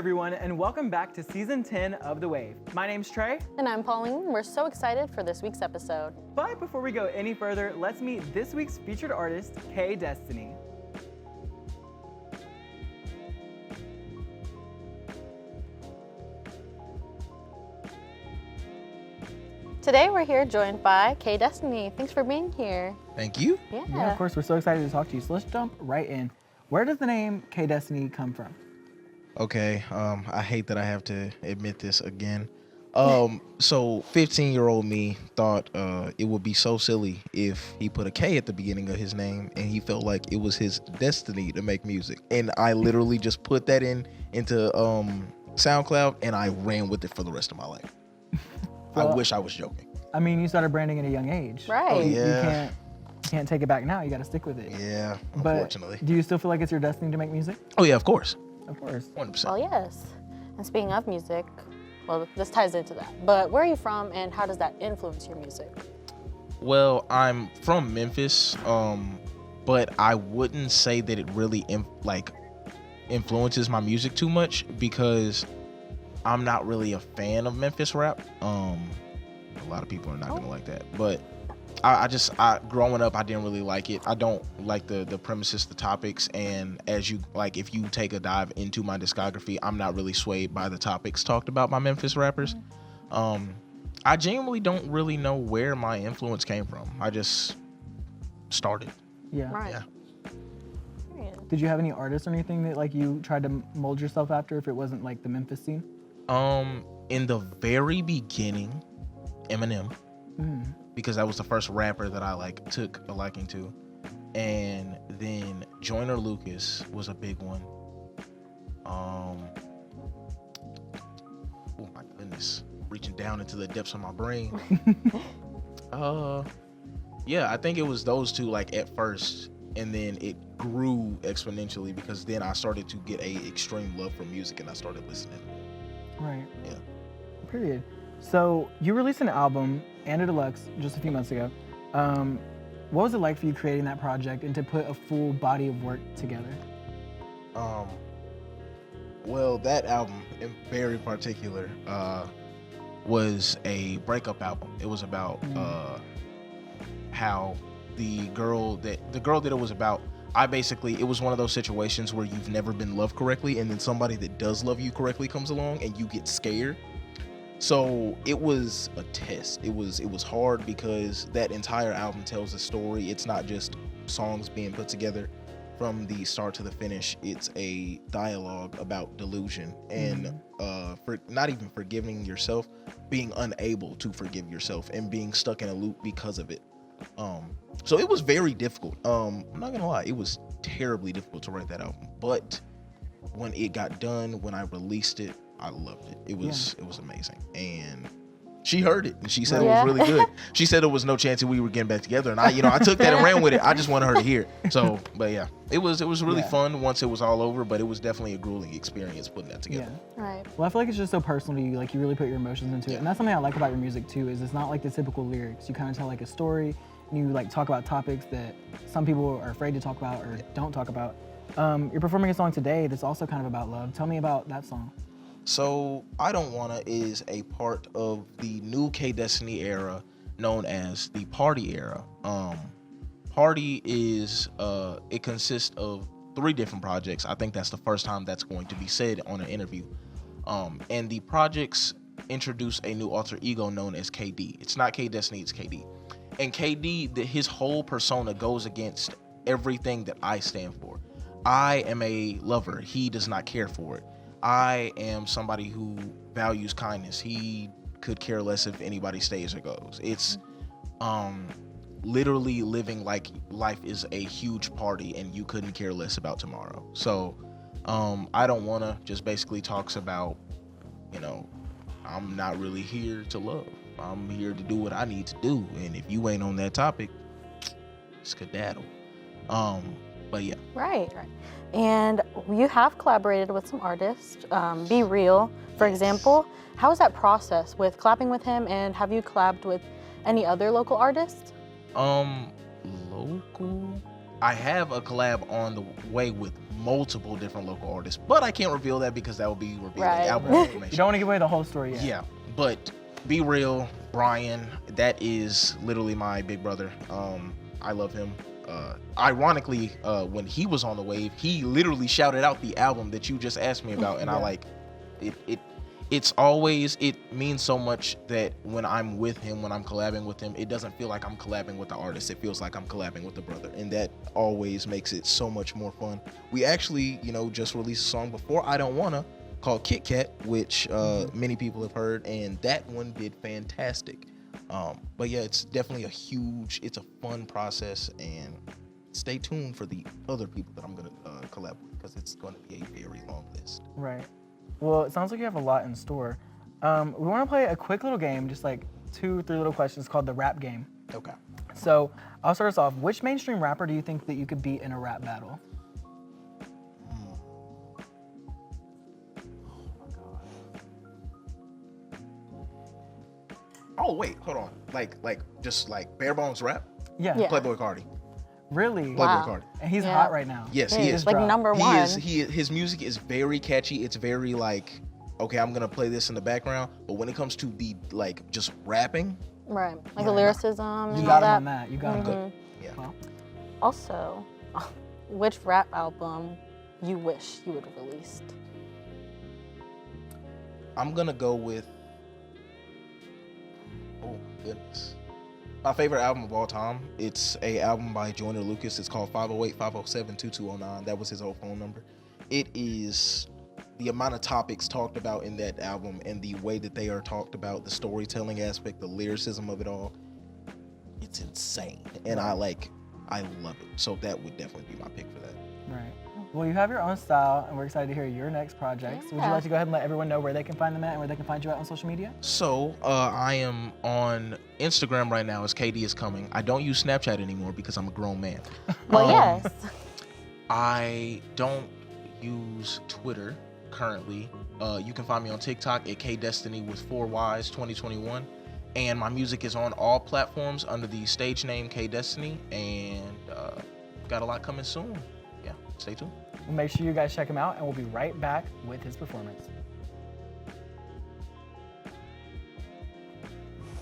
everyone, and welcome back to Season 10 of The Wave. My name's Trey. And I'm Pauline. We're so excited for this week's episode. But before we go any further, let's meet this week's featured artist, Kdestiny. Today we're here joined by Kdestiny. Thanks for being here. Thank you. Yeah, of course, we're so excited to talk to you. So let's jump right in. Where does the name Kdestiny come from? Okay, I hate that I have to admit this again. So 15-year-old me thought it would be so silly if he put a K at the beginning of his name and he felt like it was his destiny to make music. And I literally just put that into SoundCloud and I ran with it for the rest of my life. Well, I wish I was joking. I mean, you started branding at a young age. Right. Oh, yeah. You can't take it back now. You got to stick with it. Yeah, But unfortunately. do you still feel like it's your destiny to make music? Oh yeah, of course. Of course. 100%. Well, yes. And speaking of music, well, this ties into that. But where are you from and how does that influence your music? Well, I'm from Memphis, but I wouldn't say that it really influences my music too much because I'm not really a fan of Memphis rap. A lot of people are not gonna like that, but I growing up I didn't really like it. I don't like the premises, the topics, and if you take a dive into my discography, I'm not really swayed by the topics talked about by Memphis rappers. I genuinely don't really know where my influence came from. I just started. Yeah. Right. Yeah. Did you have any artists or anything that like you tried to mold yourself after if it wasn't like the Memphis scene? In the very beginning, Eminem. Because that was the first rapper that I took a liking to. And then Joyner Lucas was a big one. Oh my goodness, reaching down into the depths of my brain. Yeah, I think it was those two at first, and then it grew exponentially because then I started to get a extreme love for music and I started listening. Right. Yeah. Period. So you released an album and a deluxe just a few months ago. What was it like for you creating that project and to put a full body of work together? Well, that album in very particular was a breakup album. It was about how the girl that it was about, it was one of those situations where you've never been loved correctly and then somebody that does love you correctly comes along and you get scared. So it was a test. It was hard because that entire album tells a story. It's not just songs being put together from the start to the finish. It's a dialogue about delusion and for not even forgiving yourself, being unable to forgive yourself and being stuck in a loop because of it. So it was very difficult. I'm not gonna lie, it was terribly difficult to write that album. But when it got done, when I released it, I loved it. It was amazing. And she heard it and she said it was really good. She said there was no chance that we were getting back together. And I took that and ran with it. I just wanted her to hear it. So, but yeah, it was really fun once it was all over, but it was definitely a grueling experience putting that together. Yeah. Right. Well, I feel like it's just so personal to you. Like you really put your emotions into it. And that's something I like about your music too, is it's not like the typical lyrics. You kind of tell a story and you talk about topics that some people are afraid to talk about or don't talk about. You're performing a song today that's also kind of about love. Tell me about that song. So I Don't Wanna is a part of the new Kdestiny era known as the Party era. Party is, it consists of 3 different projects. I think that's the first time that's going to be said on an interview. And the projects introduce a new alter ego known as KD. It's not Kdestiny, it's KD. And KD, his whole persona goes against everything that I stand for. I am a lover. He does not care for it. I am somebody who values kindness. He could care less if anybody stays or goes. It's literally living like life is a huge party and you couldn't care less about tomorrow. So I Don't Wanna just basically talks about, I'm not really here to love. I'm here to do what I need to do. And if you ain't on that topic, skedaddle. But yeah. Right. And you have collaborated with some artists, Be Real, for example. How was that process with collabing with him, and have you collabed with any other local artists? Local? I have a collab on the way with multiple different local artists, but I can't reveal that because that would be revealing Right. album You information. don't want to give away the whole story yet. Yeah, but Be Real, Brian, that is literally my big brother. I love him. Ironically, when he was on the wave, he literally shouted out the album that you just asked me about, and Yeah. I like it. It's always, it means so much that when I'm with him, when I'm collabing with him, it doesn't feel like I'm collabing with the artist. It feels like I'm collabing with the brother, and that always makes it so much more fun. We actually, just released a song before I Don't Wanna called Kit Kat, which many people have heard, and that one did fantastic. But yeah, it's definitely it's a fun process, and stay tuned for the other people that I'm gonna collab with, because it's gonna be a very long list. Right. Well, it sounds like you have a lot in store. We want to play a quick little game, just like 2-3 little questions called the rap game. Okay. So I'll start us off. Which mainstream rapper do you think that you could beat in a rap battle? Oh wait, hold on. Just bare bones rap. Yeah. Yeah. Playboy Cardi. Really? Wow. Playboy Cardi. And he's Yeah. hot right now. Yes, Yeah, he he's is. like dropped. number He one. is. His music is very catchy. It's very okay, I'm gonna play this in the background. But when it comes to the just rapping, Right. Like Yeah. the lyricism You and got all him that. on that. You got him. Mhm. yeah. Well, Also, which rap album you wish you would have released? I'm gonna go with. Oh goodness. My favorite album of all time. It's a album by Joyner Lucas. It's called 508-507-2209. That was his old phone number. It is the amount of topics talked about in that album and the way that they are talked about, the storytelling aspect, the lyricism of it all. It's insane, and I love it. So that would definitely be my pick for that. right. Well, you have your own style, and we're excited to hear your next projects. Would you Yeah. like to go ahead and let everyone know where they can find them at and where they can find you at on social media? So I am on Instagram right now as KD is coming. I don't use Snapchat anymore because I'm a grown man. Well, Um, yes. I don't use Twitter currently. You can find me on TikTok at Kdestiny with 4 Ys 2021. And my music is on all platforms under the stage name Kdestiny. And got a lot coming soon. Yeah, stay tuned. Well, make sure you guys check him out, and we'll be right back with his performance.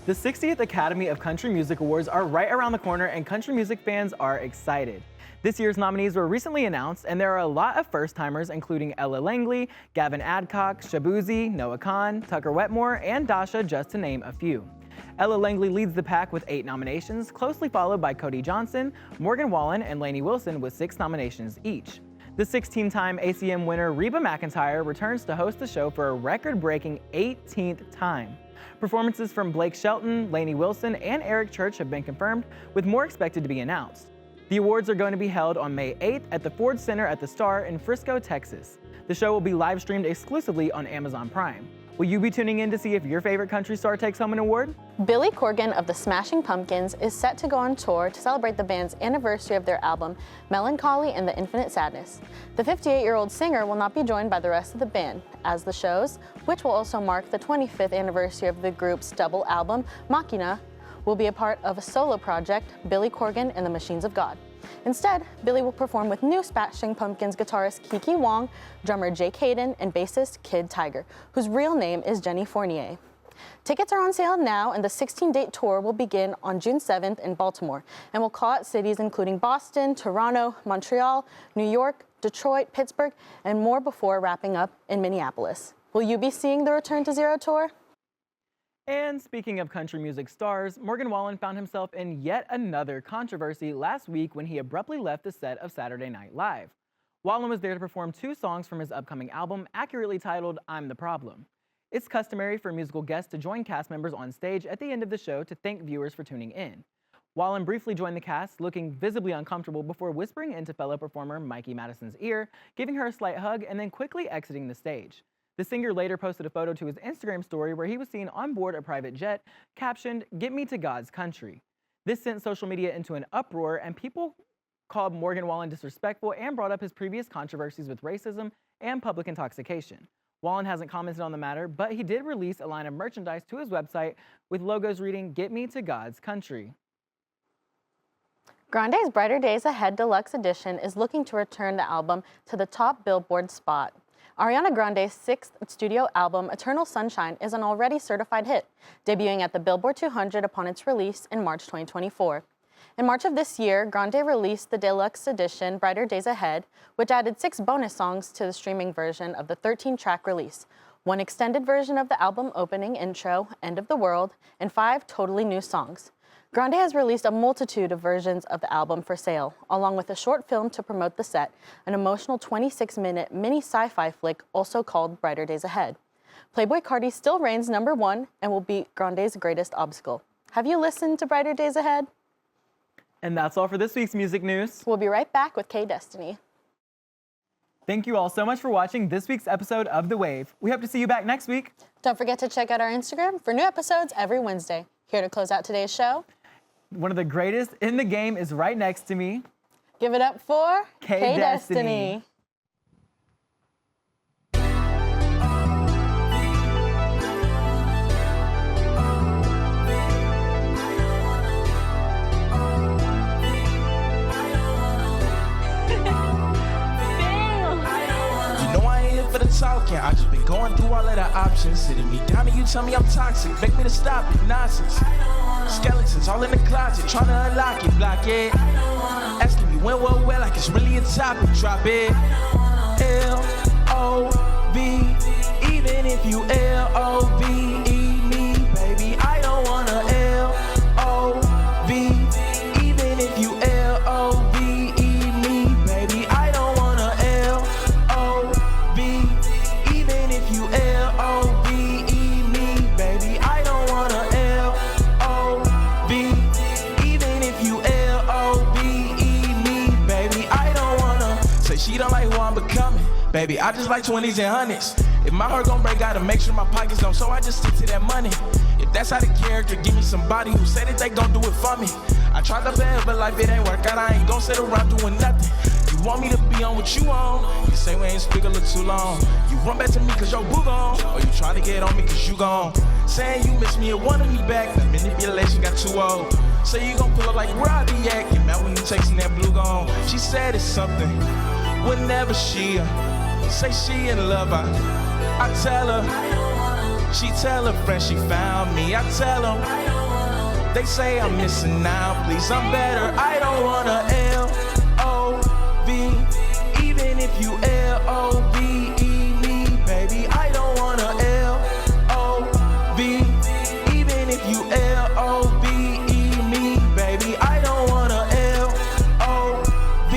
The 60th Academy of Country Music Awards are right around the corner, and country music fans are excited. This year's nominees were recently announced, and there are a lot of first-timers, including Ella Langley, Gavin Adcock, Shabuzi, Noah Khan, Tucker Wetmore, and Dasha, just to name a few. Ella Langley leads the pack with 8 nominations, closely followed by Cody Johnson, Morgan Wallen, and Lainey Wilson with 6 nominations each. The 16-time ACM winner Reba McEntire returns to host the show for a record-breaking 18th time. Performances from Blake Shelton, Lainey Wilson, and Eric Church have been confirmed, with more expected to be announced. The awards are going to be held on May 8th at the Ford Center at the Star in Frisco, Texas. The show will be live streamed exclusively on Amazon Prime. Will you be tuning in to see if your favorite country star takes home an award? Billy Corgan of the Smashing Pumpkins is set to go on tour to celebrate the band's anniversary of their album, Melancholy and the Infinite Sadness. The 58-year-old singer will not be joined by the rest of the band, as the shows, which will also mark the 25th anniversary of the group's double album, Machina, will be a part of a solo project, Billy Corgan and the Machines of God. Instead, Billy will perform with new Smashing Pumpkins guitarist Kiki Wong, drummer Jake Hayden, and bassist Kid Tiger, whose real name is Jenny Fournier. Tickets are on sale now, and the 16-date tour will begin on June 7th in Baltimore and will call out cities including Boston, Toronto, Montreal, New York, Detroit, Pittsburgh, and more before wrapping up in Minneapolis. Will you be seeing the Return to Zero tour? And speaking of country music stars, Morgan Wallen found himself in yet another controversy last week when he abruptly left the set of Saturday Night Live. Wallen was there to perform 2 songs from his upcoming album, accurately titled I'm the Problem. It's customary for musical guests to join cast members on stage at the end of the show to thank viewers for tuning in. Wallen briefly joined the cast, looking visibly uncomfortable before whispering into fellow performer Mikey Madison's ear, giving her a slight hug, and then quickly exiting the stage. The singer later posted a photo to his Instagram story where he was seen on board a private jet, captioned, "Get me to God's country." This sent social media into an uproar, and people called Morgan Wallen disrespectful and brought up his previous controversies with racism and public intoxication. Wallen hasn't commented on the matter, but he did release a line of merchandise to his website with logos reading, "Get me to God's country." Grande's Brighter Days Ahead Deluxe Edition is looking to return the album to the top Billboard spot. Ariana Grande's sixth studio album, Eternal Sunshine, is an already certified hit, debuting at the Billboard 200 upon its release in March 2024. In March of this year, Grande released the deluxe edition, Brighter Days Ahead, which added 6 bonus songs to the streaming version of the 13-track release, 1 extended version of the album opening intro, End of the World, and 5 totally new songs. Grande has released a multitude of versions of the album for sale, along with a short film to promote the set, an emotional 26-minute mini sci-fi flick also called Brighter Days Ahead. Playboi Carti still reigns #1 and will be Grande's greatest obstacle. Have you listened to Brighter Days Ahead? And that's all for this week's music news. We'll be right back with Kdestiny. Thank you all so much for watching this week's episode of The Wave. We hope to see you back next week. Don't forget to check out our Instagram for new episodes every Wednesday. Here to close out today's show, one of the greatest in the game is right next to me. Give it up for Kdestiny. For the talking, I just been going through all of the options. Sitting me down and you tell me I'm toxic. Beg me to stop it, nonsense. Skeletons all in the closet, trying to unlock it, block it. Asking me when, what, where, like it's really a topic. Drop it. L-O-V. Even if you L-O-V-E me, baby, I don't wanna L-O-V. Even if you L-O-V-E me, baby, I don't wanna L-O-V. Even if you L-O-V-E me, baby, I don't wanna L-O-V. Even if you L-O-V-E me, baby, I don't wanna. Say she don't like who I'm becoming, baby, I just like 20s and 100s. If my heart gon' break, gotta make sure my pockets don't, so I just stick to that money. If that's how the character, give me somebody who say that they gon' do it for me. I tried the best, but life it ain't work out, I ain't gon' sit around doing nothing. You want me to be on what you on, you say we ain't speak a little too long. You run back to me cause your boo gone, or you trying to get on me cause you gone. Saying you miss me and wanted me back, the manipulation got too old. Say you gon' pull up like where I be at, get mad when you texting that blue gone. She said it's something, whenever she say she in love, I tell her, she tell her friend she found me, I tell them, they say I'm missing out, please I'm better, I don't wanna L-O-V, even if you L-O-V-E me, baby, I don't wanna L-O-V, even if you L-O-V-E me, baby, I don't wanna L-O-V,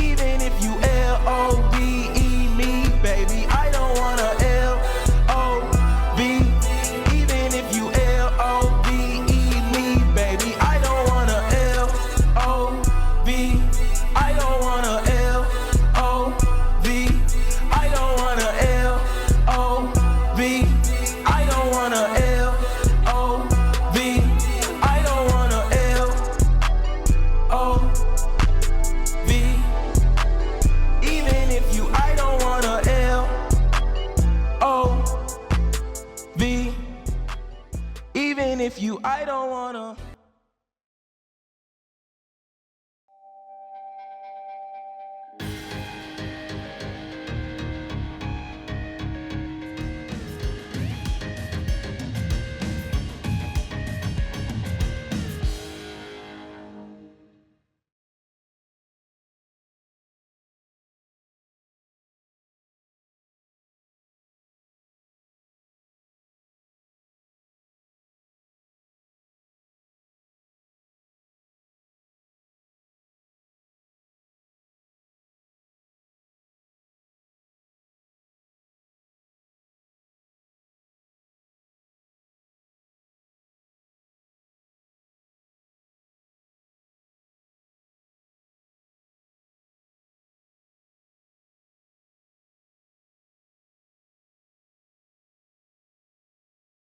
even if you L-O-V-E me, baby, I don't wanna L-O-V, even if you L-O-V-E me, baby, I don't wanna L-O-V, I don't wanna L-O-V, I don't wanna L-O-V, I don't wanna L-O-V, I don't wanna L-O-V, even if you, I don't wanna L-O-V, even if you, I don't wanna.